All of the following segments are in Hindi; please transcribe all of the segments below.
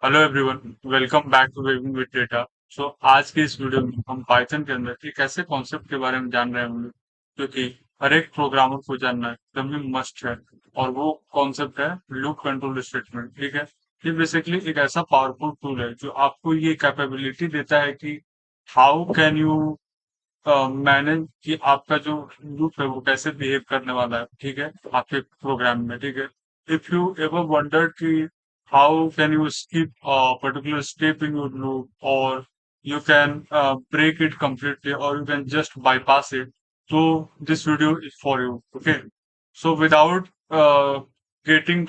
Hello everyone, welcome back to webbing with data. So आज की इस वीडियो में हम पाइथन के अंदर एक ऐसे कॉन्सेप्ट के बारे में जान रहे होंगे जो कि हर एक प्रोग्रामर को जानना एकदम ही मस्ट है। और वो कॉन्सेप्ट है लूप कंट्रोल स्टेटमेंट। ठीक है, ये बेसिकली एक ऐसा पावरफुल टूल है जो आपको ये कैपेबिलिटी देता है कि हाउ कैन यू मैनेज कि आपका जो लूप है वो कैसे बिहेव करने वाला है। ठीक है, आपके प्रोग्राम में। ठीक है, इफ यू एवर वंडर्ड कि how can you skip particular step in your loop, और you can break it completely, or you can just bypass it, so this video is for you. Okay, so without getting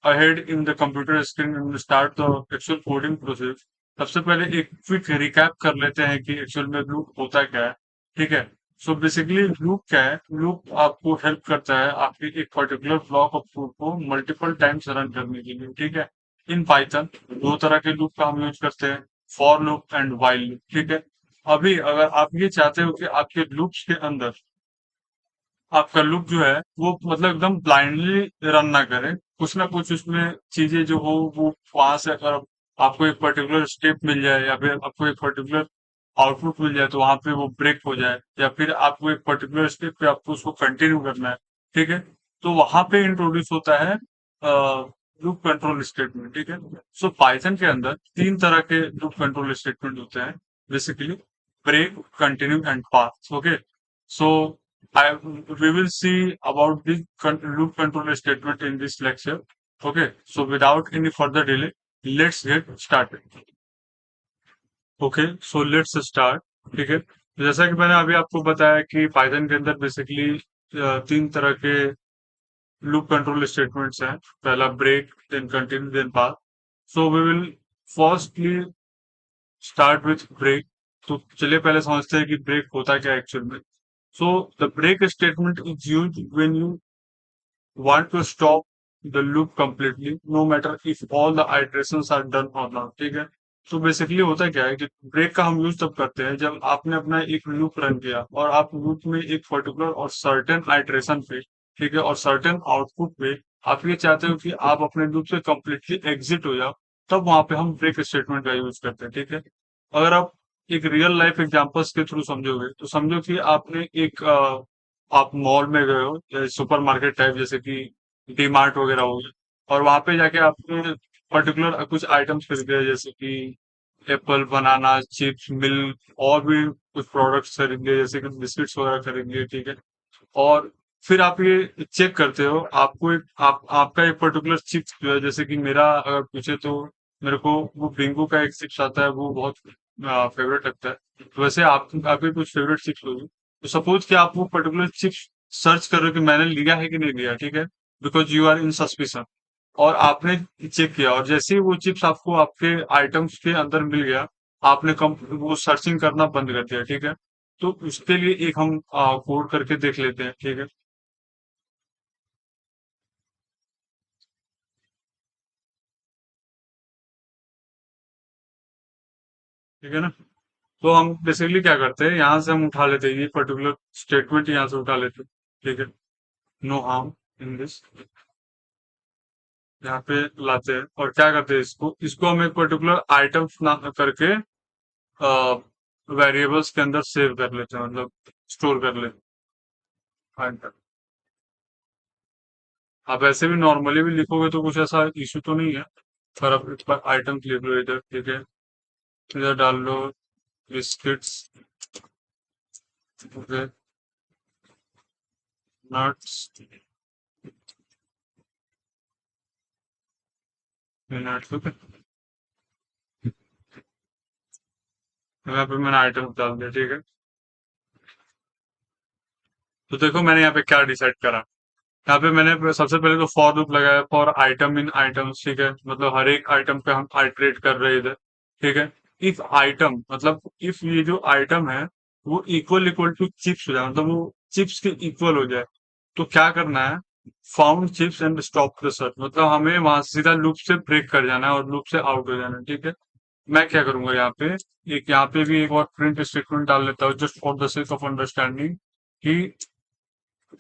ahead in the computer screen and start the actual coding process, सबसे पहले एक क्विक रिकैप कर लेते हैं कि एक्चुअल में लूप होता क्या है। ठीक है, सो बेसिकली लूप क्या है? लूप आपको हेल्प करता है आपके एक पर्टिकुलर ब्लॉक ऑफ कोड को मल्टीपल टाइम्स रन करने के लिए। ठीक है, इन पाइथन दो तरह के लूप का हम यूज करते हैं, for loop and while loop. ठीक है, अभी अगर आप ये चाहते हो कि आपके लूप्स के अंदर आपका लूप जो है वो मतलब एकदम ब्लाइंडली रन ना करे, कुछ ना कुछ उसमें चीजें जो हो वो वहां से अगर आपको एक पर्टिकुलर स्टेप मिल जाए या फिर आपको एक पर्टिकुलर आउटपुट मिल जाए तो वहां पे वो ब्रेक हो जाए, या फिर आपको एक पर्टिकुलर स्टेप पे आपको उसको कंटिन्यू करना है। ठीक है, तो वहां पे इंट्रोड्यूस होता है लूप कंट्रोल स्टेटमेंट। ठीक है, सो पाइथन के अंदर तीन तरह के लूप कंट्रोल स्टेटमेंट होते हैं basically: break, continue and pass. Okay, so I we will see about the loop control statement in this lecture. Okay, so without any further delay, let's get started. Okay, so let's start. ठीक है, तो जैसा कि मैंने अभी आपको बताया कि पाइथन के अंदर बेसिकली तीन तरह के लूप कंट्रोल स्टेटमेंट्स हैं। पहला break, then continue, then pass. So we will firstly start with break. तो चलिए पहले समझते हैं कि ब्रेक होता क्या है एक्चुअल में। So the break statement is used when you want to stop the loop completely, no matter if all the iterations are done or not। ठीक है, तो बेसिकली होता क्या है कि ब्रेक का हम यूज तब करते हैं जब आपने अपना एक लूप रन किया और आप लूप में एक पर्टिकुलर और सर्टेन आइट्रेशन पे, ठीक है, और सर्टेन आउटपुट पे आप ये चाहते हो कि आप अपने लूप से कंप्लीटली एग्जिट हो जाओ, तब वहां पे हम ब्रेक स्टेटमेंट का यूज करते हैं। ठीक है, अगर आप एक रियल लाइफ एग्जांपल्स के थ्रू समझोगे तो समझो कि आपने एक आप मॉल में गए हो, सुपर मार्केट टाइप, जैसे कि डी मार्ट वगैरह हो गया, और वहां पे जाके आपने पर्टिकुलर कुछ आइटम्स खरीदे जैसे कि एप्पल, बनाना, चिप्स, मिल्क, और भी कुछ प्रोडक्ट्स खरीद लिए जैसे कि बिस्किट्स वगैरह खरीद लिए। ठीक है, और फिर आप ये चेक करते हो, आपको एक आपका एक पर्टिकुलर चिप्स जो है, जैसे कि मेरा अगर पूछे तो मेरे को वो बिंगो का एक चिप्स आता है, वो बहुत फेवरेट लगता है। तो वैसे आपके कुछ फेवरेट चिप्स होगी, तो सपोज कि आप वो पर्टिकुलर चिप्स सर्च कर रहे हो कि मैंने लिया है कि नहीं लिया। ठीक है, because you are in suspicion, और आपने चेक किया, और जैसे ही वो चिप्स आपको आपके आइटम्स के अंदर मिल गया, आपने वो सर्चिंग करना बंद कर दिया। ठीक है, तो उसके लिए एक हम कोड करके देख लेते हैं। ठीक है, ठीक है ना। तो हम बेसिकली क्या करते हैं, यहाँ से हम उठा लेते हैं ये पर्टिकुलर स्टेटमेंट, यहाँ से उठा लेते हैं। ठीक है, नो हार्म इन दिस, यहाँ पे लाते हैं और क्या करते हैं, इसको इसको हम एक पर्टिकुलर आइटम नाम करके वेरिएबल्स के अंदर सेव कर लेते हैं, मतलब स्टोर कर लेते हैं। आप ऐसे भी नॉर्मली भी लिखोगे तो कुछ ऐसा इशू तो नहीं है, पर आप इस पर आइटम लिख लो इधर। ठीक है, इधर डाल लो बिस्किट्स, नट्स, पीनट्स। ओके, यहाँ पे मैंने आइटम डाल दिया। ठीक है, तो देखो मैंने यहाँ पे क्या डिसाइड करा। यहाँ पे मैंने सबसे पहले तो फॉर लूप लगाया, फॉर आइटम इन आइटम्स। ठीक है, मतलब हर एक आइटम पे हम आइटरेट कर रहे हैं इधर। ठीक है, इफ आइटम मतलब इफ ये जो आइटम है वो इक्वल इक्वल टू चिप्स हो जाए, मतलब वो चिप्स के इक्वल हो जाए, तो क्या करना है, found chips and stop the search, मतलब हमें वहां से सीधा लूप से ब्रेक कर जाना है और लूप से आउट हो जाना है। ठीक है, मैं क्या करूंगा यहाँ पे, एक यहाँ पे भी एक और प्रिंट स्टेटमेंट डाल लेता हूँ just for the sake of understanding कि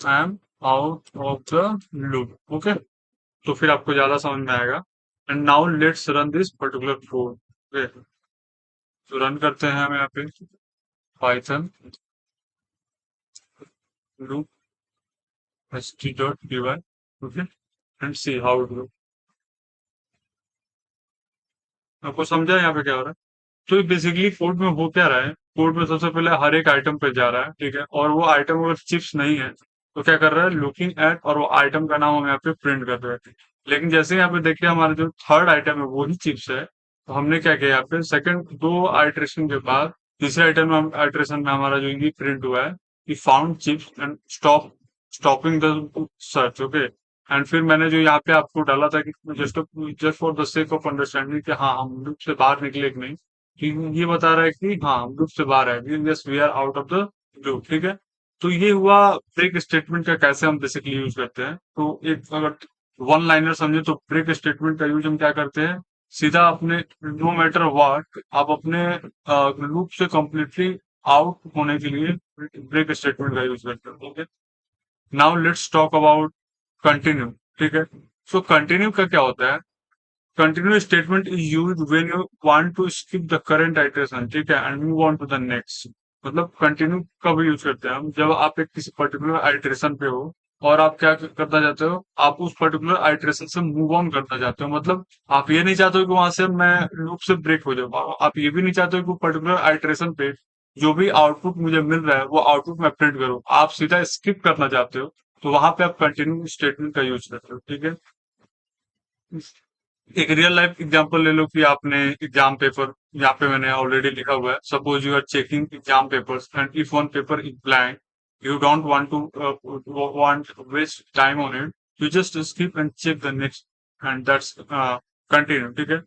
I am out of the loop. Okay, तो फिर आपको ज्यादा समझ में आएगा। And now let's run this particular code. तो रन करते हैं हम यहाँ पे Python loop ht.py, okay, and see how it go. आपको समझा यहाँ पे क्या हो रहा है? तो बेसिकली कोड में हो क्या रहा है, कोड में सबसे पहले हर एक आइटम पे जा रहा है, ठीक है, और वो आइटम अगर चिप्स नहीं है तो क्या कर रहा है, लुकिंग एट, और वो आइटम का नाम हम यहाँ पे प्रिंट कर रहे हैं। लेकिन जैसे यहाँ पे देखिए हमारा जो थर्ड आइटम है वो ही चिप्स है, तो हमने क्या किया यहाँ पे सेकंड दो आइट्रेशन के बाद तीसरे आइटम में आइट्रेशन में हमारा जो ये प्रिंट हुआ है कि found chips and stopping the search, okay. And फिर मैंने जो यहाँ पे आपको डाला था कि just just for the sake of understanding कि हाँ हम लूप से बाहर निकले कि नहीं, कि ये बता रहा है कि हाँ हम लूप से बाहर है, yes we are out of the loop, ठीक है। तो ये हुआ ब्रेक स्टेटमेंट का कैसे हम बेसिकली यूज करते हैं। तो एक अगर वन लाइनर समझे तो ब्रेक स्टेटमेंट का यूज हम क्या करते हैं, सीधा अपने नो मैटर व्हाट आप अपने लूप से कंप्लीटली आउट होने के लिए ब्रेक स्टेटमेंट का यूज करते हैं, ठीक है। Now let's talk about continue, ठीक है। सो कंटिन्यू का क्या होता है, continue statement is used when you want to skip the current iteration, ठीक है, and move on to the next. मतलब कंटिन्यू कब यूज करते हैं हम, जब आप एक किसी पर्टिकुलर आइटरेशन पे हो और आप क्या करना चाहते हो, आप उस पर्टिकुलर आइटरेशन से मूव ऑन करना चाहते हो। मतलब आप ये नहीं चाहते हो कि वहां से मैं लूप से ब्रेक हो जाऊँ, आप ये भी नहीं चाहते हो कि पर्टिकुलर आइटरेशन पे जो भी आउटपुट मुझे मिल रहा है वो आउटपुट मैं प्रिंट करूँ, आप सीधा स्किप करना चाहते हो, तो वहां पे आप कंटिन्यू स्टेटमेंट का यूज करते हो, ठीक है। एक रियल लाइफ एग्जांपल ले लो कि आपने एग्जाम पेपर, यहाँ पे मैंने ऑलरेडी लिखा हुआ है, suppose you are checking exam papers and if one paper is blank, you don't want to want waste time on it, you just skip and check the next, and that's continue, ठीक है।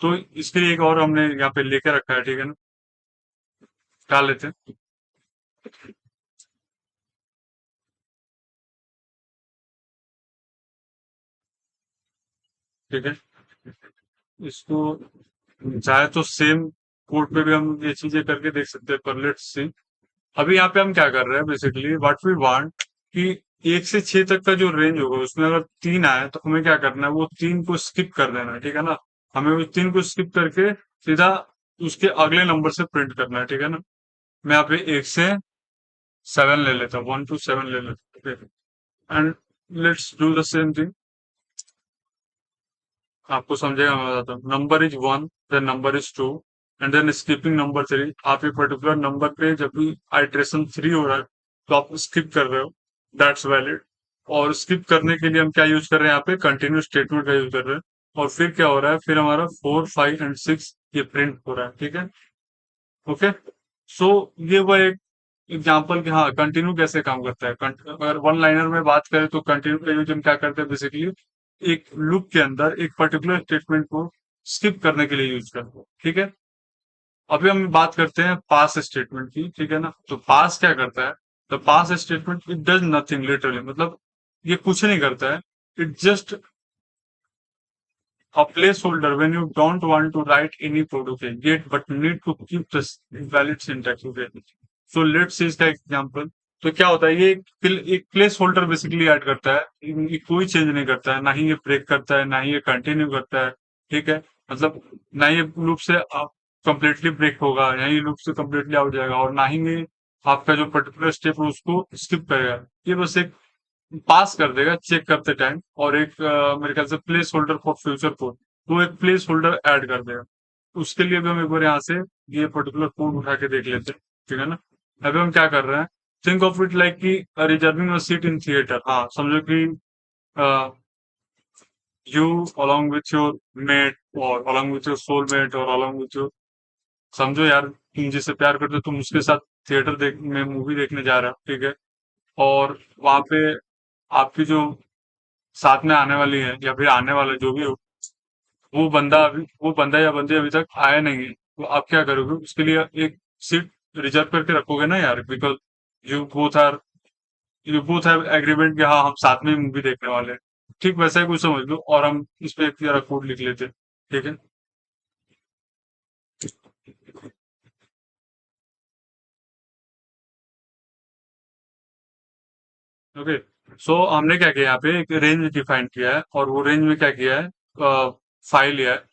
तो इसके लिए एक और हमने यहाँ पे लेके रखा है, ठीक है ना, डाल लेते हैं, ठीक है। इसको चाहे तो सेम कोड पे भी हम ये चीजें करके देख सकते हैं, पर लेट्स सी। अभी यहाँ पे हम क्या कर रहे हैं, बेसिकली व्हाट वी वांट कि 1 से 6 तक का जो रेंज होगा उसमें अगर 3 आए तो हमें क्या करना है, वो 3 को स्किप कर देना है, ठीक है ना। हमें वो 3 को स्किप करके सीधा उसके अगले नंबर से प्रिंट करना है, ठीक है ना। मैं यहाँ पे 1 से 7 ले लेता हूँ, 1 to 7 ले लेता हूँ, and let's do the same thing. आपको समझेगा, मैं बताता हूँ, number is 1, then number is 2, and then skipping number 3। आप ये पर्टिकुलर नंबर पे जब भी आइट्रेशन 3 हो रहा है तो आप स्किप कर रहे हो, दैट्स वैलिड। और स्किप करने के लिए हम क्या यूज कर रहे हैं, यहाँ पे कंटिन्यू स्टेटमेंट का यूज कर रहे हैं। और फिर क्या हो रहा है, फिर हमारा 4, 5 एंड 6 ये प्रिंट हो रहा है, ठीक है, ओके। सो ये वो एक एग्जाम्पल कि हाँ कंटिन्यू कैसे काम करता है। अगर वन लाइनर में बात करें तो कंटिन्यू का यूज हम क्या करते हैं, बेसिकली एक लूप के अंदर एक पर्टिकुलर स्टेटमेंट को स्किप करने के लिए यूज करते हैं, ठीक है। अभी हम बात करते हैं पास स्टेटमेंट की, ठीक है ना। तो पास क्या करता है, the pass statement it does nothing literally, मतलब ये कुछ नहीं करता है, it just a placeholder when you don't want to write any code, okay, yet but need to keep the valid syntax, okay. So let's see इसका एग्जांपल। तो क्या होता है, ये एक प्लेस होल्डर बेसिकली ऐड करता है, ये कोई चेंज नहीं करता है, ना ही ये ब्रेक करता है, ना ही ये कंटिन्यू करता है, ठीक है। मतलब ना ये लूप से कंप्लीटली ब्रेक होगा, ना ही लूप से कंप्लीटली आउट जाएगा, और ना ही ये आपका जो पर्टिकुलर स्टेप है उसको स्किप करेगा। ये बस एक पास कर देगा चेक करते टाइम, और एक मेरे ख्याल से place holder for future code, वो एक प्लेस होल्डर ऐड कर देगा। उसके लिए भी हम एक बार यहाँ से ये पर्टिकुलर कोड उठा के देख लेते हैं, ठीक है ना। अभी हम क्या कर रहे हैं, थिंक ऑफ इट लाइक कि reserving a seat in theatre. हाँ समझो कि you along with your mate और along with your soulmate और along with your, समझो यार तुम जिससे प्यार करते हो तुम उसके साथ थिएटर देख में मूवी देखने जा रहे हो, ठीक है। और वहां पे आपकी जो साथ में आने वाली है या फिर आने वाला जो भी हो, वो बंदा या बंदी अभी तक आया नहीं है, तो आप क्या करोगे उसके लिए, एक सीट रिजर्व करके रखोगे ना यार, because you both are you both have agreement कि हाँ हम साथ में मूवी देखने वाले हैं। ठीक वैसा ही कुछ समझ लो, और हम इस पे एक जरा कोड लिख लेते हैं, ठीक है, ओके। सो हमने क्या किया, यहाँ पे एक रेंज डिफाइन किया है, और वो रेंज में क्या किया है, फाइव लिया है।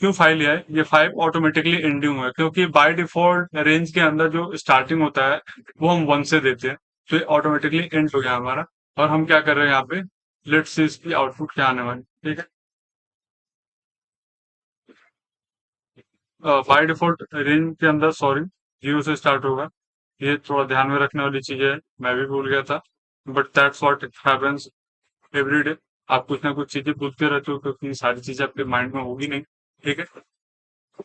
क्यों फाइव लिया है? ये फाइव ऑटोमेटिकली एंडिंग हुआ है क्योंकि बाय डिफॉल्ट रेंज के अंदर जो स्टार्टिंग होता है वो हम वन से देते हैं, तो ये ऑटोमेटिकली एंड हो गया हमारा। और हम क्या कर रहे हैं यहाँ पे, लेट्स सी इसकी आउटपुट क्या आने वाली, ठीक है। बाय डिफॉल्ट रेंज के अंदर, सॉरी, जीरो से स्टार्ट होगा। ये थोड़ा ध्यान में रखने वाली चीज है, मैं भी भूल गया था, but that's what happens every day. आप कुछ ना कुछ चीजें भूलते रहते हो क्योंकि सारी चीजें आपके माइंड में होगी नहीं, ठीक है।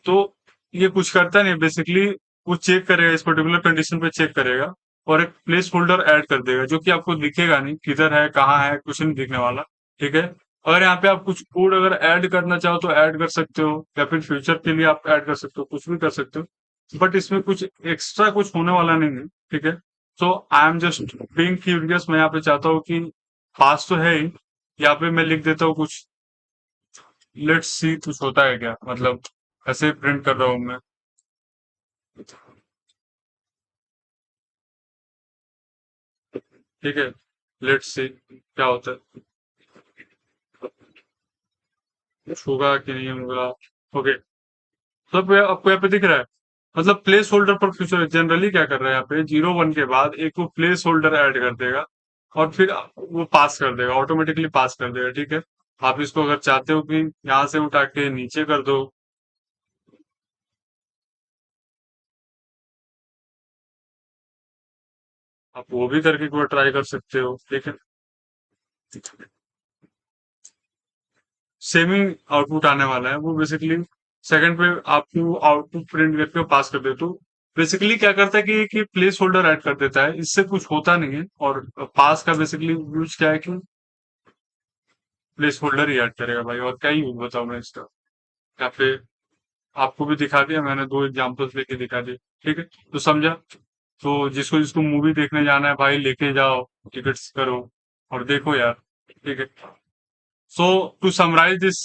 तो ये कुछ करता नहीं बेसिकली, वो चेक करेगा, इस पर्टिकुलर कंडीशन पे चेक करेगा और एक प्लेस होल्डर ऐड कर देगा जो कि आपको दिखेगा नहीं, किधर है कहाँ है कुछ नहीं दिखने वाला, ठीक है। और यहाँ पे आप कुछ कोड अगर ऐड करना चाहो तो ऐड कर सकते हो, या फिर फ्यूचर के लिए आप ऐड कर सकते हो, कुछ भी कर सकते हो, बट इसमें कुछ एक्स्ट्रा कुछ होने वाला नहीं है, ठीक है। So I am just being curious, मैं यहाँ पे चाहता हूँ कि पास तो है ही, यहाँ पे मैं लिख देता हूँ कुछ, लेट्स सी कुछ होता है क्या, मतलब ऐसे प्रिंट कर रहा हूँ मैं, ठीक है। लेट्स सी क्या होता है, कुछ होगा कि नहीं होगा। ओके, तो आपको यहाँ पे दिख रहा है, मतलब प्लेस होल्डर पर फ्यूचर जनरली क्या कर रहा है, यहाँ पे जीरो वन के बाद एक वो प्लेस होल्डर ऐड कर देगा और फिर वो पास कर देगा, ऑटोमेटिकली पास कर देगा, ठीक है। आप इसको अगर चाहते हो कि यहाँ से उठा के नीचे कर दो, आप वो भी करके एक बार ट्राई कर सकते हो, ठीक है। सेम ही आउटपुट आने वाला है, वो बेसिकली सेकंड पे आपको आउटपुट प्रिंट करके पास कर दे, तो बेसिकली क्या करता है कि प्लेस होल्डर ऐड कर देता है, इससे कुछ होता नहीं है। और पास का बेसिकली यूज क्या है कि प्लेस होल्डर ही ऐड करेगा भाई, और क्या ही यूज बताऊं मैं इसका। या फिर आपको भी दिखा दिया मैंने, दो एग्जांपल्स लेके दिखा दिए, ठीक है। तो समझा। तो जिसको जिसको मूवी देखने जाना है भाई, लेके जाओ, टिकट्स करो और देखो यार, ठीक है। सो टू समराइज दिस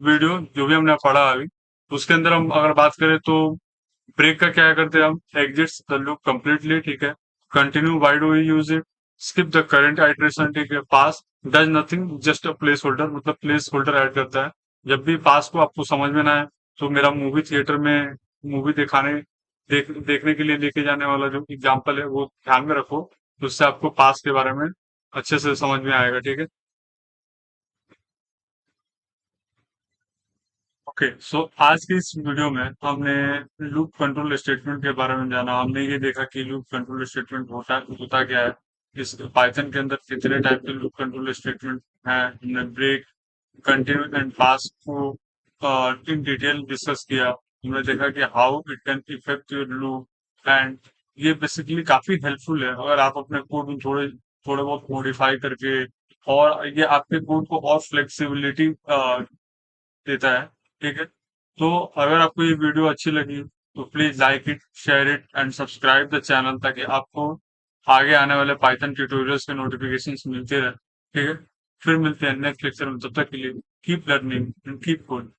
वीडियो जो भी हमने पढ़ा अभी, उसके अंदर हम अगर बात करें तो ब्रेक का क्या करते हैं हम, एग्जिट्स द लूप कंप्लीटली, ठीक है। Continue, why do we use it, skip the current iteration, ठीक है। Pass does nothing, just a placeholder, मतलब प्लेस होल्डर ऐड करता है। जब भी पास को आपको समझ में ना आए तो मेरा मूवी थिएटर में मूवी देखने के लिए लेके जाने वाला जो एग्जाम्पल है वो ध्यान में रखो, तो उससे आपको पास के बारे में अच्छे से समझ में आएगा, ठीक है। ओके, सो आज की इस वीडियो में हमने लूप कंट्रोल स्टेटमेंट के बारे में जाना। हमने ये देखा कि लूप कंट्रोल स्टेटमेंट होता क्या है, इस पाइथन के अंदर कितने टाइप के लूप कंट्रोल स्टेटमेंट हैं। हमने ब्रेक, कंटिन्यू एंड पास को इन डिटेल डिस्कस किया। हमने देखा कि how it can effect your loop, and ये बेसिकली काफी हेल्पफुल है अगर आप अपने कोड में थोड़े थोड़े बहुत मॉडिफाई करके, और ये आपके कोड को और फ्लेक्सिबिलिटी देता है, ठीक है। तो अगर आपको ये वीडियो अच्छी लगी तो please like it, share it and subscribe the channel, ताकि आपको आगे आने वाले पाइथन ट्यूटोरियल्स के नोटिफिकेशंस मिलते रहे, ठीक है। फिर मिलते हैं नेक्स्ट लेक्चर में, तब तक के लिए keep learning and keep coding.